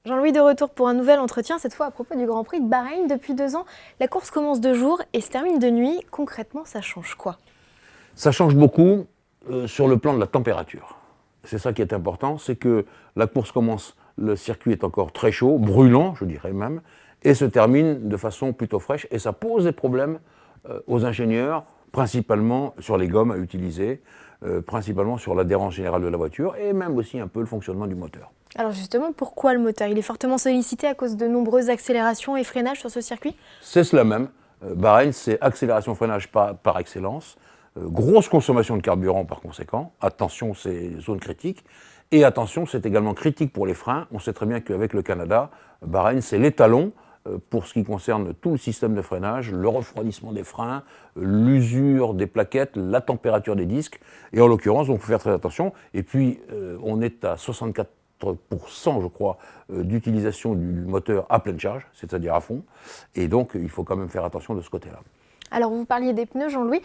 Jean-Louis de retour pour un nouvel entretien, cette fois à propos du Grand Prix de Bahreïn. Depuis 2 ans, la course commence de jour et se termine de nuit. Concrètement, ça change quoi? Ça change beaucoup sur le plan de la température. C'est ça qui est important, c'est que la course commence, le circuit est encore très chaud, brûlant, je dirais même, et se termine de façon plutôt fraîche. Et ça pose des problèmes aux ingénieurs, principalement sur les gommes à utiliser, principalement sur l'adhérence générale de la voiture, et même aussi un peu le fonctionnement du moteur. Alors justement, pourquoi le moteur? Il est fortement sollicité à cause de nombreuses accélérations et freinages sur ce circuit? C'est cela même. Bahreïn, c'est accélération-freinage par excellence. Grosse consommation de carburant par conséquent. Attention, c'est zone critique. Et attention, c'est également critique pour les freins. On sait très bien qu'avec le Canada, Bahreïn, c'est l'étalon pour ce qui concerne tout le système de freinage, le refroidissement des freins, l'usure des plaquettes, la température des disques. Et en l'occurrence, il faut faire très attention. Et puis, on est à 64%, je crois, d'utilisation du moteur à pleine charge, c'est-à-dire à fond. Et donc, il faut quand même faire attention de ce côté-là. Alors vous parliez des pneus, Jean-Louis.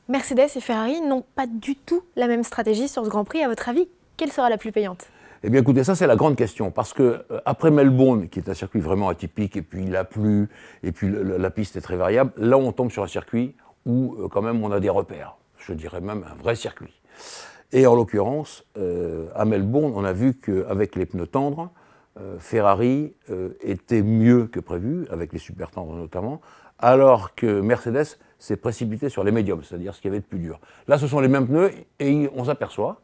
Mercedes et Ferrari n'ont pas du tout la même stratégie sur ce Grand Prix. À votre avis, quelle sera la plus payante? Eh bien écoutez, ça c'est la grande question, parce que après Melbourne, qui est un circuit vraiment atypique, et puis il a plu, et puis la piste est très variable, là on tombe sur un circuit où quand même on a des repères, je dirais même un vrai circuit. Et en l'occurrence, à Melbourne, on a vu qu'avec les pneus tendres, Ferrari était mieux que prévu, avec les super tendres notamment, alors que Mercedes s'est précipité sur les médiums, c'est-à-dire ce qu'il y avait de plus dur. Là, ce sont les mêmes pneus, et on s'aperçoit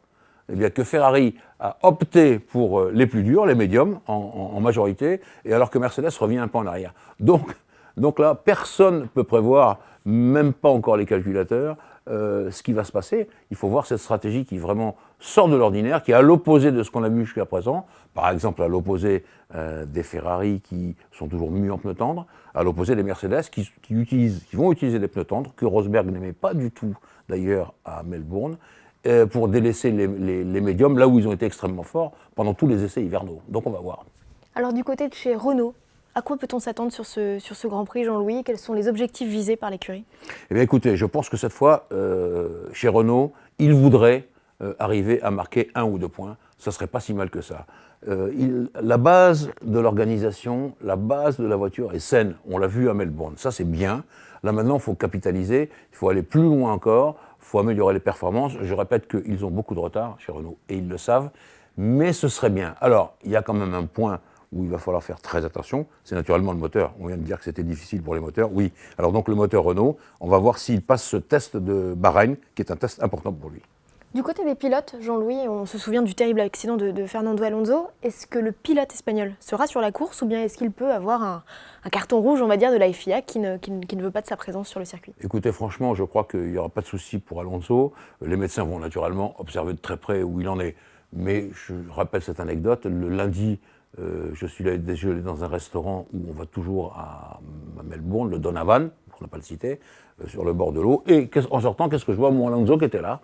eh bien, que Ferrari a opté pour les plus durs, les médiums, en majorité, et alors que Mercedes revient un peu en arrière. Donc là, personne ne peut prévoir, même pas encore les calculateurs, ce qui va se passer. Il faut voir cette stratégie qui vraiment sort de l'ordinaire, qui est à l'opposé de ce qu'on a vu jusqu'à présent. Par exemple, à l'opposé des Ferrari qui sont toujours mis en pneus tendres, à l'opposé des Mercedes qui vont utiliser des pneus tendres, que Rosberg n'aimait pas du tout d'ailleurs à Melbourne, pour délaisser les médiums, là où ils ont été extrêmement forts pendant tous les essais hivernaux. Donc on va voir. Alors du côté de chez Renault, à quoi peut-on s'attendre sur ce Grand Prix, Jean-Louis? Quels sont les objectifs visés par l'écurie? Eh bien écoutez, je pense que cette fois, chez Renault, ils voudraient arriver à marquer 1 ou 2 points. Ça ne serait pas si mal que ça. La base de l'organisation, la base de la voiture est saine. On l'a vu à Melbourne. Ça, c'est bien. Là, maintenant, il faut capitaliser. Il faut aller plus loin encore. Il faut améliorer les performances. Je répète qu'ils ont beaucoup de retard chez Renault et ils le savent. Mais ce serait bien. Alors, il y a quand même un point où il va falloir faire très attention, c'est naturellement le moteur. On vient de dire que c'était difficile pour les moteurs. Oui, alors donc le moteur Renault, on va voir s'il passe ce test de Bahreïn, qui est un test important pour lui. Du côté des pilotes, Jean-Louis, on se souvient du terrible accident de Fernando Alonso. Est-ce que le pilote espagnol sera sur la course ou bien est-ce qu'il peut avoir un carton rouge, on va dire, de la FIA qui ne veut pas de sa présence sur le circuit? Écoutez, franchement, je crois qu'il n'y aura pas de souci pour Alonso. Les médecins vont naturellement observer de très près où il en est. Mais je rappelle cette anecdote, le lundi, je suis allé déjeuner dans un restaurant où on va toujours à Melbourne, le Donovan, pour ne pas le citer, sur le bord de l'eau. Et en sortant, qu'est-ce que je vois? Mon Alonso qui était là,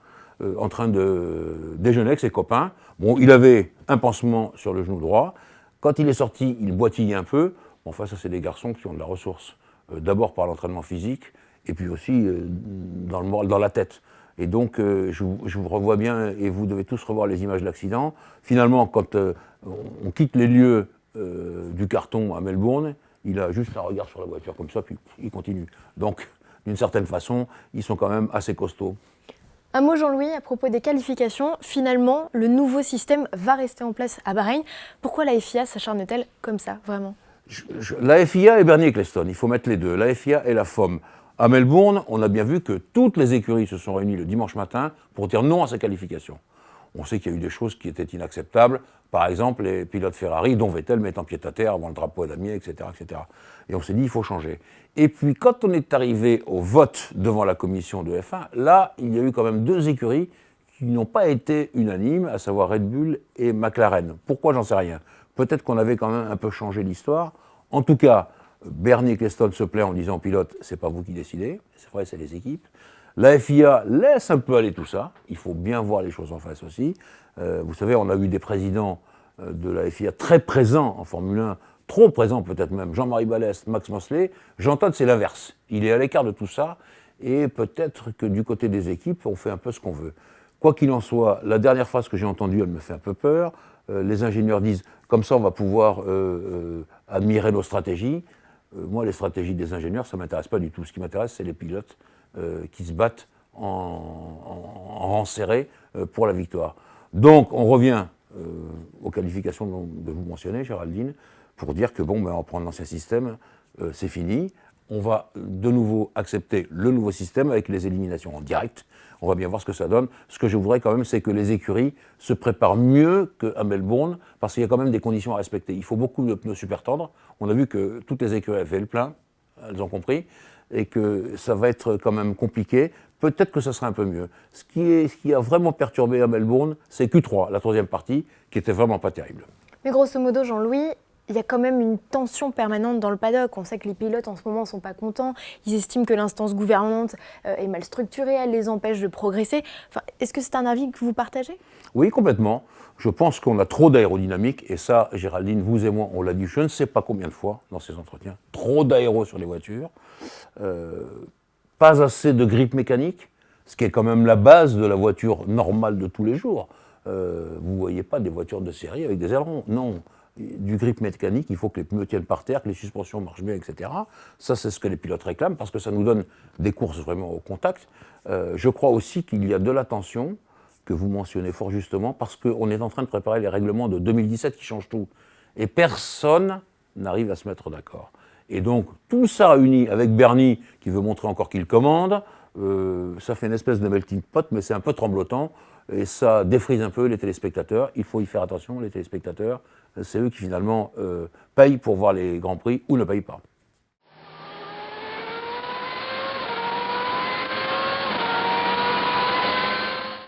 en train de déjeuner avec ses copains. Bon, il avait un pansement sur le genou droit. Quand il est sorti, il boitillait un peu. Bon, enfin, ça, c'est des garçons qui ont de la ressource. D'abord par l'entraînement physique, et puis aussi dans le moral, dans la tête. Et donc, je vous revois bien, et vous devez tous revoir les images de l'accident. Finalement, quand on quitte les lieux du carton à Melbourne, il a juste un regard sur la voiture comme ça, puis il continue. Donc, d'une certaine façon, ils sont quand même assez costauds. Un mot, Jean-Louis, à propos des qualifications. Finalement, le nouveau système va rester en place à Bahreïn. Pourquoi la FIA s'acharne-t-elle comme ça, vraiment? La FIA et Bernie Ecclestone, il faut mettre les deux, la FIA et la FOM. À Melbourne, on a bien vu que toutes les écuries se sont réunies le dimanche matin pour dire non à ces qualifications. On sait qu'il y a eu des choses qui étaient inacceptables, par exemple les pilotes Ferrari, dont Vettel mettant pied à terre avant le drapeau à damier, etc., etc. Et on s'est dit, il faut changer. Et puis, quand on est arrivé au vote devant la commission de F1, là, il y a eu quand même 2 écuries qui n'ont pas été unanimes, à savoir Red Bull et McLaren. Pourquoi, j'en sais rien. Peut-être qu'on avait quand même un peu changé l'histoire. En tout cas, Bernie Ecclestone se plaint en disant au pilote, c'est pas vous qui décidez, c'est vrai, c'est les équipes. La FIA laisse un peu aller tout ça, il faut bien voir les choses en face aussi. Vous savez, on a eu des présidents de la FIA très présents en Formule 1, trop présents peut-être même, Jean-Marie Balès, Max Mosley. Jean-Todt, c'est l'inverse, il est à l'écart de tout ça, et peut-être que du côté des équipes, on fait un peu ce qu'on veut. Quoi qu'il en soit, la dernière phrase que j'ai entendue, elle me fait un peu peur. les ingénieurs disent comme ça on va pouvoir admirer nos stratégies. Moi, les stratégies des ingénieurs, ça ne m'intéresse pas du tout. Ce qui m'intéresse, c'est les pilotes qui se battent en rang serré pour la victoire. Donc, on revient aux qualifications que vous mentionnez, Géraldine, pour dire que bon, ben, on va prendre l'ancien système, c'est fini. On va de nouveau accepter le nouveau système avec les éliminations en direct. On va bien voir ce que ça donne. Ce que je voudrais quand même, c'est que les écuries se préparent mieux qu'à Melbourne, parce qu'il y a quand même des conditions à respecter. Il faut beaucoup de pneus super tendres. On a vu que toutes les écuries avaient fait le plein, elles ont compris, et que ça va être quand même compliqué. Peut-être que ça sera un peu mieux. Ce qui a vraiment perturbé à Melbourne, c'est Q3, la troisième partie, qui était vraiment pas terrible. Mais grosso modo, Jean-Louis, il y a quand même une tension permanente dans le paddock. On sait que les pilotes en ce moment ne sont pas contents. Ils estiment que l'instance gouvernante est mal structurée, elle les empêche de progresser. Enfin, est-ce que c'est un avis que vous partagez ? Oui, complètement. Je pense qu'on a trop d'aérodynamique, et ça, Géraldine, vous et moi, on l'a dit je ne sais pas combien de fois dans ces entretiens. Trop d'aéro sur les voitures. Pas assez de grippe mécanique, ce qui est quand même la base de la voiture normale de tous les jours. Vous ne voyez pas des voitures de série avec des ailerons, non. Du grip mécanique, il faut que les pneus tiennent par terre, que les suspensions marchent bien, etc. Ça, c'est ce que les pilotes réclament, parce que ça nous donne des courses vraiment au contact. Je crois aussi qu'il y a de la tension, que vous mentionnez fort justement, parce qu'on est en train de préparer les règlements de 2017 qui changent tout. Et personne n'arrive à se mettre d'accord. Et donc, tout ça réuni avec Bernie, qui veut montrer encore qu'il commande, ça fait une espèce de melting pot, mais c'est un peu tremblotant, et ça défrise un peu les téléspectateurs. Il faut y faire attention, les téléspectateurs, c'est eux qui finalement payent pour voir les Grands Prix ou ne payent pas.